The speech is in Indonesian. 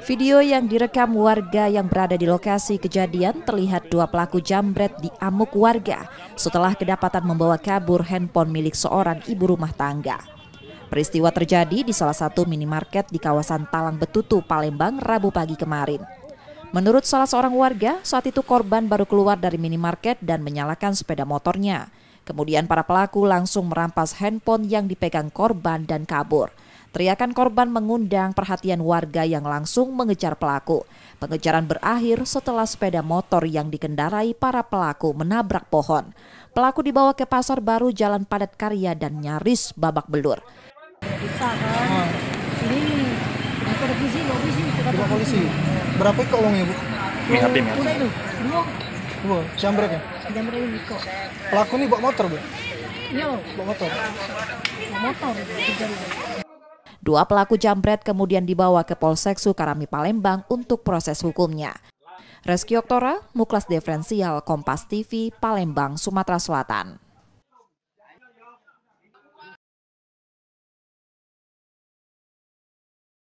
Video yang direkam warga yang berada di lokasi kejadian terlihat dua pelaku jambret diamuk warga setelah kedapatan membawa kabur handphone milik seorang ibu rumah tangga. Peristiwa terjadi di salah satu minimarket di kawasan Talang Betutu, Palembang, Rabu pagi kemarin. Menurut salah seorang warga, saat itu korban baru keluar dari minimarket dan menyalakan sepeda motornya. Kemudian para pelaku langsung merampas handphone yang dipegang korban dan kabur. Teriakan korban mengundang perhatian warga yang langsung mengejar pelaku. Pengejaran berakhir setelah sepeda motor yang dikendarai para pelaku menabrak pohon. Pelaku dibawa ke Pasar Baru Jalan Padat Karya dan nyaris babak belur. Bisa kan? Ini polisi. Berapa kolongnya, Bu? Udah itu, Dua, jambret ya? jambret ini kok. Pelaku ini bawa motor, Bu? Iya, Bawa motor. motor. Dua pelaku jambret kemudian dibawa ke Polsek Sukarami Palembang untuk proses hukumnya. Reski Oktora, Muklas Diferensial, Kompas TV, Palembang, Sumatera Selatan.